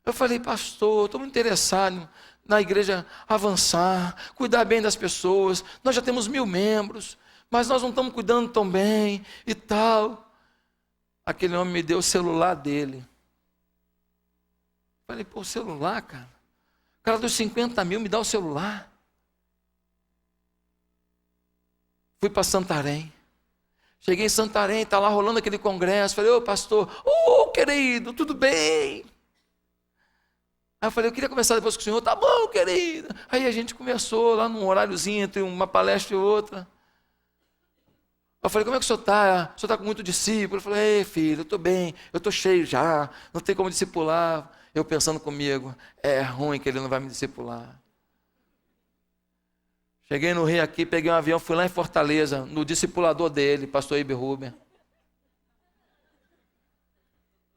Eu falei: pastor, estou muito interessado na igreja avançar, cuidar bem das pessoas. Nós já temos 1000 membros, mas nós não estamos cuidando tão bem e tal. Aquele homem me deu o celular dele. Eu falei: o celular, cara? O cara dos 50 mil me dá o celular. Fui para Santarém. Cheguei em Santarém, está lá rolando aquele congresso. Falei: ô pastor, querido, tudo bem? Aí eu falei: eu queria conversar depois com o senhor. Tá bom, querido. Aí a gente conversou lá num horáriozinho entre uma palestra e outra. Eu falei: como é que o senhor está? O senhor está com muito discípulo? Eu falei: ei, filho, eu estou bem, eu estou cheio já, não tem como discipular. Eu pensando comigo: é ruim que ele não vai me discipular. Cheguei no Rio aqui, peguei um avião, fui lá em Fortaleza, no discipulador dele, pastor Eibe Ruben.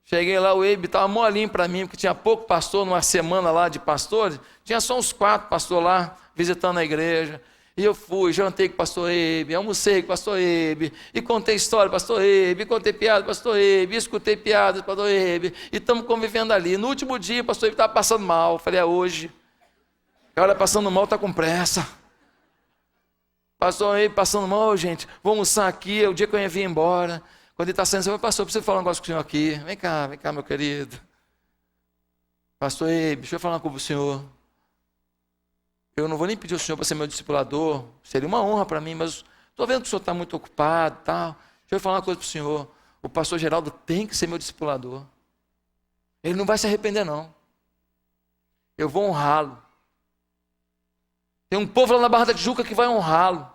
Cheguei lá, o Eibe estava molinho para mim, porque tinha pouco pastor, numa semana lá de pastores, tinha só uns 4 pastores lá, visitando a igreja. E eu fui, jantei com o pastor Eibe, almocei com o pastor Eibe, e contei história do pastor Eibe, contei piada do pastor Eibe, escutei piadas do pastor Eibe, e estamos convivendo ali. No último dia, o pastor Eibe estava passando mal. Eu falei: é hoje. O cara passando mal está com pressa. Pastor Eibe passando mal, gente, vou almoçar aqui, é o dia que eu ia vir embora. Quando ele está saindo, você vai: pastor, preciso falar um negócio com o senhor aqui. Vem cá, meu querido. Pastor Eibe, deixa eu falar com o senhor. Eu não vou nem pedir ao senhor para ser meu discipulador, seria uma honra para mim, mas estou vendo que o senhor está muito ocupado e tal. Deixa eu falar uma coisa para o senhor: o pastor Geraldo tem que ser meu discipulador. Ele não vai se arrepender, não. Eu vou honrá-lo. Tem um povo lá na Barra da Tijuca que vai honrá-lo.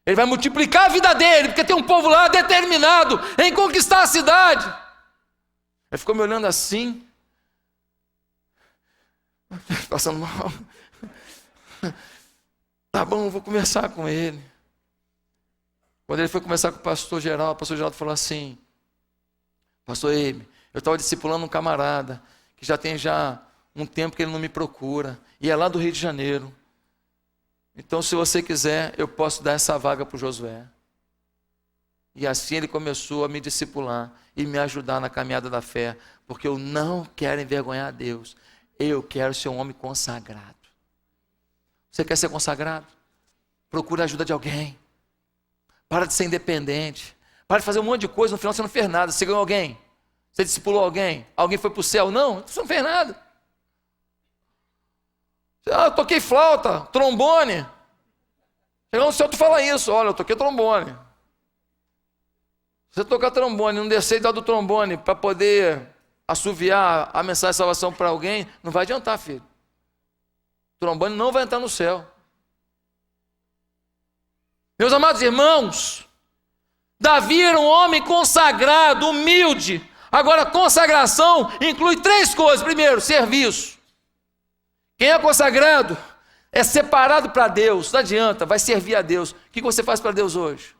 Ele vai multiplicar a vida dele, porque tem um povo lá determinado em conquistar a cidade. Ele ficou me olhando assim, passando mal. Tá bom, vou conversar com ele. Quando ele foi conversar com o pastor Geraldo falou assim: pastor Eibe, eu estava discipulando um camarada que já tem um tempo que ele não me procura, e é lá do Rio de Janeiro. Então, se você quiser, eu posso dar essa vaga para o Josué. E assim ele começou a me discipular e me ajudar na caminhada da fé, porque eu não quero envergonhar a Deus, eu quero ser um homem consagrado. Você quer ser consagrado? Procure a ajuda de alguém. Para de ser independente. Para de fazer um monte de coisa, no final você não fez nada. Você ganhou alguém? Você discipulou alguém? Alguém foi para o céu? Não, você não fez nada. Eu toquei flauta, trombone. Chegou no céu, tu fala isso. Olha, eu toquei trombone. Você tocar trombone, não descer e dar do trombone para poder assoviar a mensagem de salvação para alguém, não vai adiantar, filho. O trombone não vai entrar no céu. Meus amados irmãos, Davi era um homem consagrado, humilde. Agora, consagração inclui 3 coisas. Primeiro, serviço. Quem é consagrado é separado para Deus. Não adianta, vai servir a Deus. O que você faz para Deus hoje?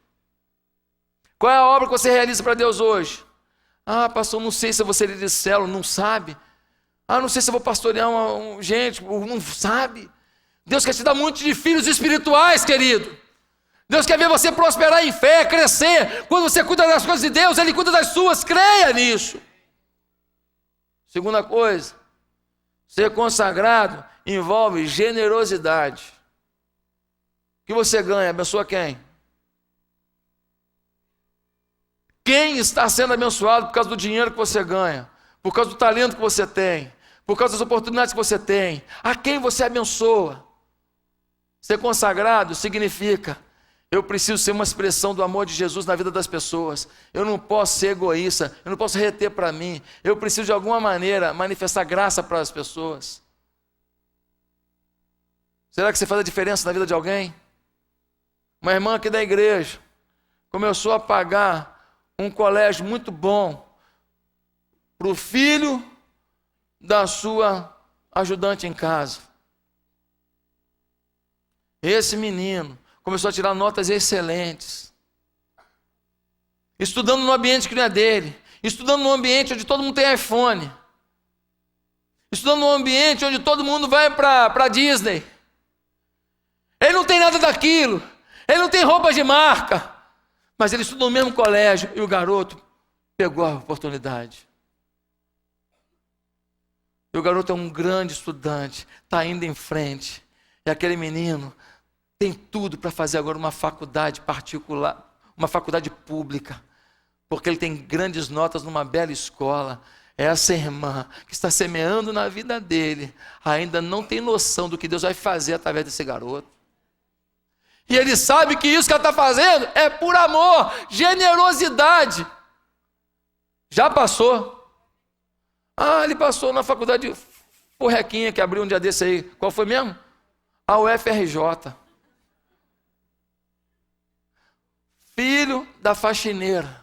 Qual é a obra que você realiza para Deus hoje? Ah, pastor, não sei se eu vou ser líder de célula, não sabe. Ah, não sei se eu vou pastorear gente, não sabe. Deus quer te dar muito de filhos espirituais, querido. Deus quer ver você prosperar em fé, crescer. Quando você cuida das coisas de Deus, Ele cuida das suas, creia nisso. Segunda coisa, ser consagrado envolve generosidade. O que você ganha, abençoa quem? Quem está sendo abençoado por causa do dinheiro que você ganha, por causa do talento que você tem, por causa das oportunidades que você tem, a quem você abençoa? Ser consagrado significa: eu preciso ser uma expressão do amor de Jesus na vida das pessoas. Eu não posso ser egoísta, eu não posso reter para mim. Eu preciso de alguma maneira manifestar graça para as pessoas. Será que você faz a diferença na vida de alguém? Uma irmã aqui da igreja começou a pagar um colégio muito bom para o filho da sua ajudante em casa. Esse menino começou a tirar notas excelentes, estudando no ambiente que não é dele, estudando num ambiente onde todo mundo tem iPhone, estudando num ambiente onde todo mundo vai para Disney. Ele não tem nada daquilo, ele não tem roupa de marca, mas ele estudou no mesmo colégio e o garoto pegou a oportunidade. E o garoto é um grande estudante, está indo em frente, e aquele menino tem tudo para fazer agora uma faculdade particular, uma faculdade pública, porque ele tem grandes notas numa bela escola. Essa irmã que está semeando na vida dele ainda não tem noção do que Deus vai fazer através desse garoto. E ele sabe que isso que ela está fazendo é por amor, generosidade. Já passou. Ah, ele passou na faculdade porrequinha que abriu um dia desse aí. Qual foi mesmo? A UFRJ. Filho da faxineira.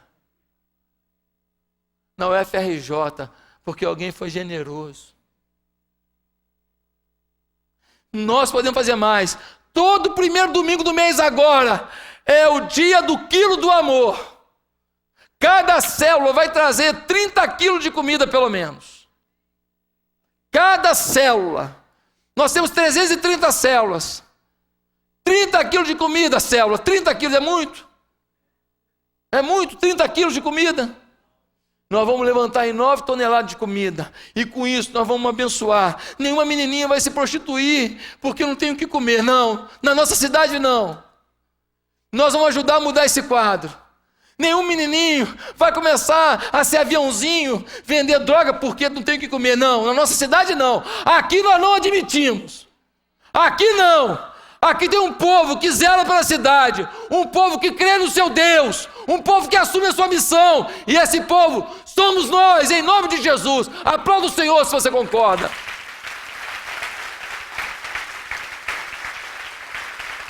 Na UFRJ, porque alguém foi generoso. Nós podemos fazer mais. Todo primeiro domingo do mês agora é o dia do quilo do amor. Cada célula vai trazer 30 quilos de comida pelo menos. Cada célula. Nós temos 330 células. 30 quilos de comida, célula. 30 quilos é muito? É muito, 30 quilos de comida. Nós vamos levantar em 9 toneladas de comida. E com isso nós vamos abençoar. Nenhuma menininha vai se prostituir porque não tem o que comer, não. Na nossa cidade, não. Nós vamos ajudar a mudar esse quadro. Nenhum menininho vai começar a ser aviãozinho, vender droga porque não tem o que comer, não. Na nossa cidade, não. Aqui nós não admitimos. Aqui não. Aqui tem um povo que zela pela cidade, um povo que crê no seu Deus, um povo que assume a sua missão, e esse povo somos nós, em nome de Jesus. Aplauda o Senhor se você concorda.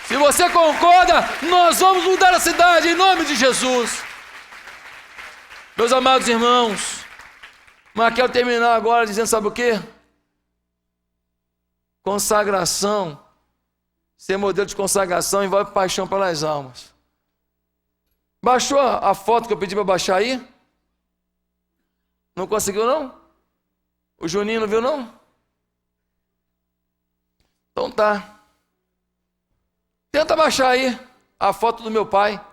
Se você concorda, nós vamos mudar a cidade em nome de Jesus. Meus amados irmãos, mas quero terminar agora dizendo, sabe o quê? Consagração, ser modelo de consagração envolve paixão pelas almas. Baixou a foto que eu pedi para baixar aí? Não conseguiu não? O Juninho não viu não? Então tá. Tenta baixar aí a foto do meu pai.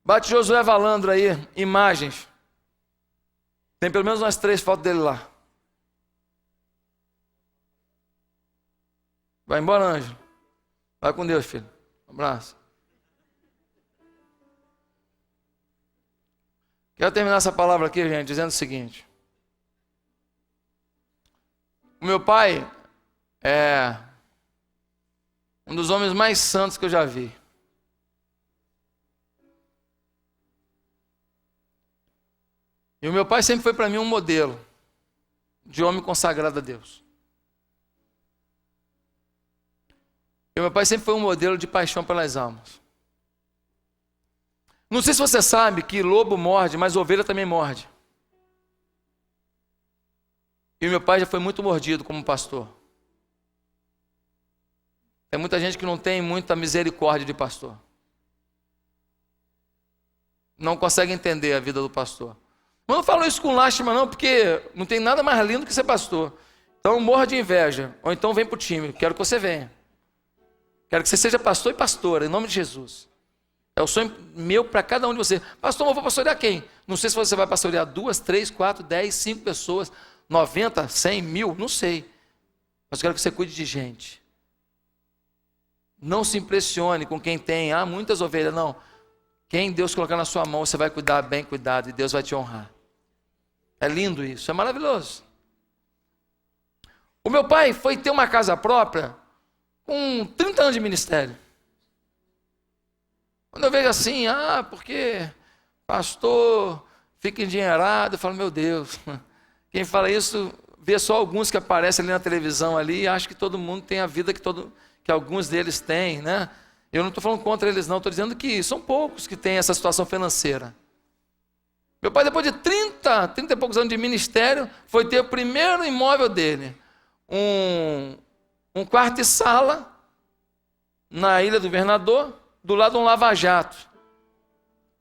Bate Josué Valandro aí, imagens. Tem pelo menos umas 3 fotos dele lá. Vai embora, Ângelo. Vai com Deus, filho. Um abraço. Quero terminar essa palavra aqui, gente, dizendo o seguinte. O meu pai é um dos homens mais santos que eu já vi. E o meu pai sempre foi para mim um modelo de homem consagrado a Deus. E o meu pai sempre foi um modelo de paixão pelas almas. Não sei se você sabe que lobo morde, mas ovelha também morde. E o meu pai já foi muito mordido como pastor. Tem muita gente que não tem muita misericórdia de pastor. Não consegue entender a vida do pastor. Mas não falo isso com lástima não, porque não tem nada mais lindo que ser pastor. Então morra de inveja, ou então vem para o time, quero que você venha. Quero que você seja pastor e pastora, em nome de Jesus. É o sonho meu para cada um de vocês. Pastor, eu vou pastorear quem? Não sei se você vai pastorear 2, 3, 4, 10, 5 pessoas, 90, 100, 1000, não sei. Mas eu quero que você cuide de gente. Não se impressione com quem tem, muitas ovelhas, não. Quem Deus colocar na sua mão, você vai cuidar bem cuidado e Deus vai te honrar. É lindo isso, é maravilhoso. O meu pai foi ter uma casa própria com 30 anos de ministério. Quando eu vejo assim, porque pastor fica endinheirado, eu falo, meu Deus, quem fala isso vê só alguns que aparecem ali na televisão ali e acha que todo mundo tem a vida que alguns deles têm, né? Eu não estou falando contra eles não, estou dizendo que são poucos que têm essa situação financeira. Meu pai, depois de 30 e poucos anos de ministério, foi ter o primeiro imóvel dele, um quarto e sala na Ilha do Governador, do lado de um lava-jato.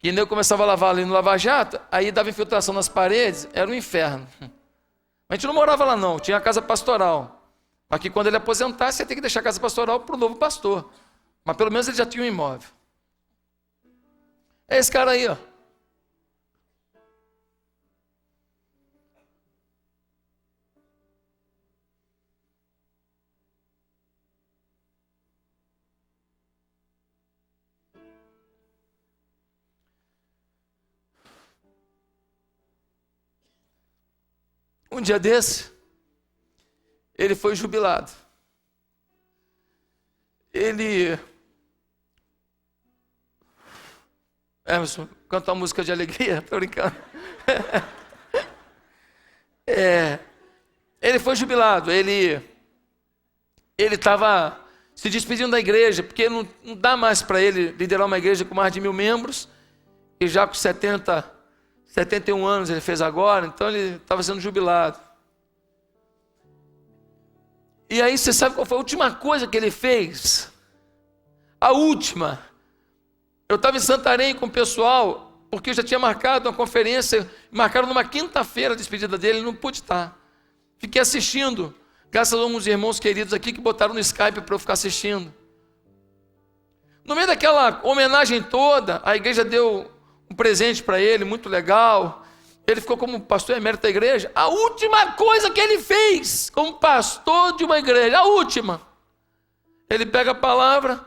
E eu começava a lavar ali no lava-jato, aí dava infiltração nas paredes, era um inferno. A gente não morava lá não, tinha a casa pastoral. Aqui quando ele aposentasse, ia ter que deixar a casa pastoral para o novo pastor. Mas pelo menos ele já tinha um imóvel. É esse cara aí, ó. Um dia desse, ele foi jubilado. Emerson, canta uma música de alegria, tô brincando. Ele foi jubilado, ele estava se despedindo da igreja, porque não dá mais para ele liderar uma igreja com mais de 1000 membros, e já com 71 anos ele fez agora, então ele estava sendo jubilado. E aí você sabe qual foi a última coisa que ele fez? A última. Eu estava em Santarém com o pessoal, porque eu já tinha marcado uma conferência, marcaram numa quinta-feira a despedida dele, ele não pude estar. Fiquei assistindo, graças a alguns irmãos queridos aqui que botaram no Skype para eu ficar assistindo. No meio daquela homenagem toda, a igreja deu um presente para ele, muito legal. Ele ficou como pastor emérito da igreja. A última coisa que ele fez como pastor de uma igreja, a última. Ele pega a palavra,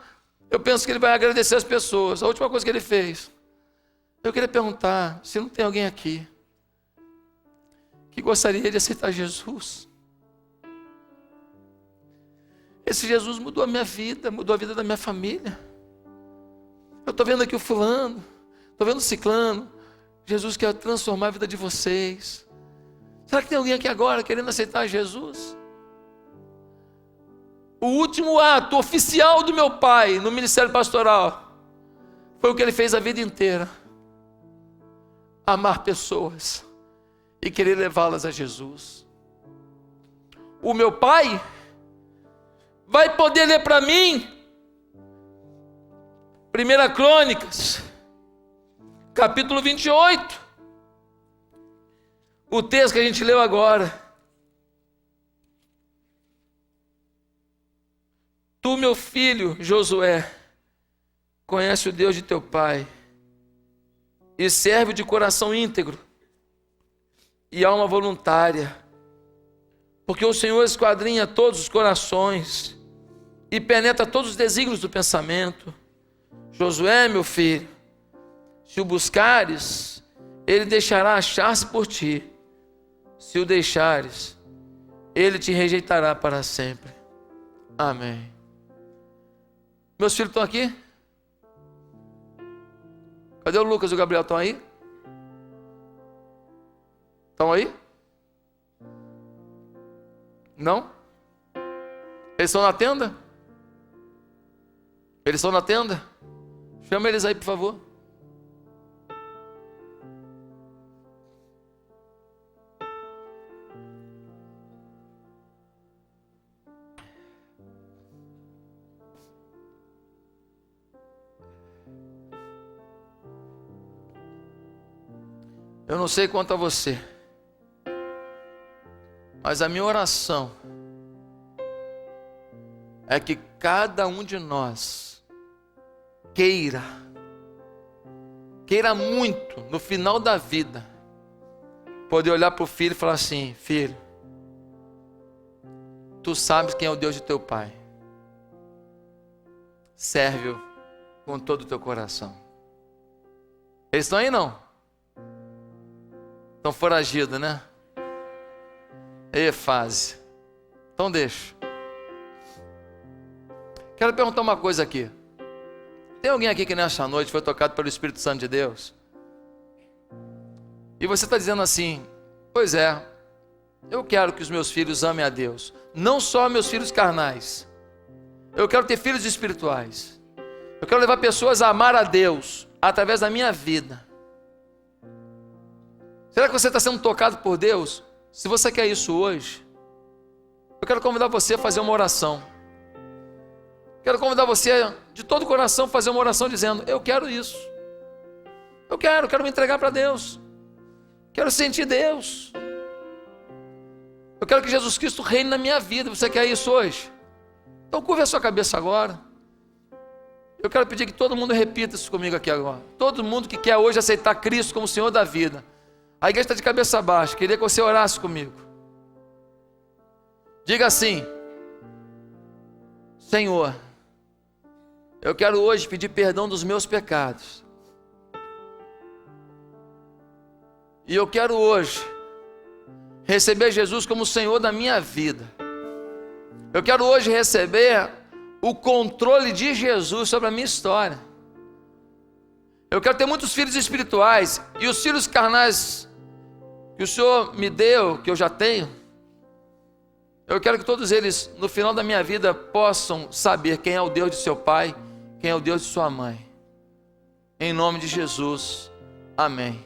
eu penso que ele vai agradecer as pessoas. A última coisa que ele fez. Eu queria perguntar se não tem alguém aqui que gostaria de aceitar Jesus. Esse Jesus mudou a minha vida, mudou a vida da minha família. Eu estou vendo aqui o fulano, estou vendo o ciclano. Jesus quer transformar a vida de vocês. Será que tem alguém aqui agora querendo aceitar Jesus? O último ato oficial do meu pai no ministério pastoral foi o que ele fez a vida inteira: amar pessoas e querer levá-las a Jesus. O meu pai vai poder ler para mim 1 Crônicas, capítulo 28, o texto que a gente leu agora. Tu, meu filho Josué, conhece o Deus de teu pai e serve de coração íntegro e alma voluntária, porque o Senhor esquadrinha todos os corações e penetra todos os desígnios do pensamento. Josué, meu filho, se o buscares, ele deixará achar-se por ti. Se o deixares, ele te rejeitará para sempre. Amém. Meus filhos estão aqui? Cadê o Lucas e o Gabriel? Estão aí? Estão aí? Não? Eles estão na tenda? Eles estão na tenda? Chama eles aí, por favor. Eu não sei quanto a você, mas a minha oração é que cada um de nós queira muito, no final da vida, poder olhar para o filho e falar assim: filho, tu sabes quem é o Deus de teu pai, serve-o com todo o teu coração. Eles estão aí não? Estão foragidos, né? Ei, fase. Então deixa. Quero perguntar uma coisa aqui. Tem alguém aqui que nessa noite foi tocado pelo Espírito Santo de Deus? E você está dizendo assim: pois é, eu quero que os meus filhos amem a Deus. Não só meus filhos carnais. Eu quero ter filhos espirituais. Eu quero levar pessoas a amar a Deus através da minha vida. Será que você está sendo tocado por Deus? Se você quer isso hoje, eu quero convidar você a fazer uma oração. Quero convidar você de todo o coração a fazer uma oração dizendo: eu quero isso. Eu quero me entregar para Deus. Quero sentir Deus. Eu quero que Jesus Cristo reine na minha vida. Você quer isso hoje? Então curva a sua cabeça agora. Eu quero pedir que todo mundo repita isso comigo aqui agora. Todo mundo que quer hoje aceitar Cristo como Senhor da vida. A igreja está de cabeça baixa. Queria que você orasse comigo. Diga assim: Senhor, eu quero hoje pedir perdão dos meus pecados. E eu quero hoje receber Jesus como Senhor da minha vida. Eu quero hoje receber o controle de Jesus sobre a minha história. Eu quero ter muitos filhos espirituais. E os filhos carnais que o Senhor me deu, que eu já tenho, eu quero que todos eles, no final da minha vida, possam saber quem é o Deus de seu pai, quem é o Deus de sua mãe. Em nome de Jesus, amém.